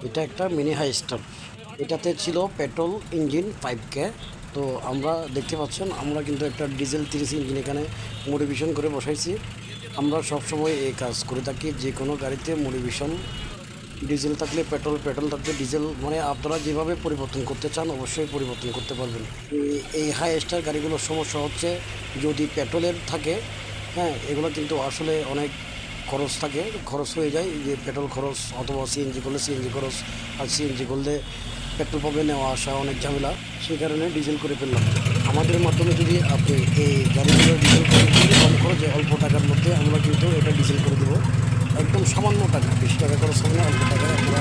এটা একটা mini high star. এটাতে ছিল পেট্রোল ইঞ্জিন 5K। তো আমরা দেখতে পাচ্ছেন আমরা কিন্তু একটা ডিজেল 30 ইঞ্জিন এখানে মডিফিকেশন করে বসাইছি। আমরা সবসময় এই কাজ করে থাকি, যে কোনো গাড়িতে মডিফিকেশন, ডিজেল থাকলে পেট্রোল, পেট্রোল থাকলে ডিজেল, মানে আপনারা যেভাবে পরিবর্তন করতে চান অবশ্যই পরিবর্তন করতে পারবেন। এই হাই স্টার গাড়িগুলোর সমস্যা হচ্ছে যদি পেট্রোলের থাকে, হ্যাঁ, এগুলো কিন্তু আসলে অনেক খরচ থাকে, খরচ হয়ে যায়, যে পেট্রোল খরচ, অথবা সিএনজি করলে সিএনজি খরচ, আর সিএনজি করলে পেট্রোল পাম্পে নেওয়া আসা অনেক ঝামেলা, সেই কারণে ডিজেল করে ফেললাম। আমাদের মাধ্যমে যদি আপনি এই গাড়িগুলো ডিজেল করে খুবই কম খরচে অল্প টাকার মধ্যে আমরা কিন্তু এটা ডিজেল করে দেবো। একদম সামান্য টাকা, বেশি টাকা খরচ হবে না, অল্প টাকায় আমরা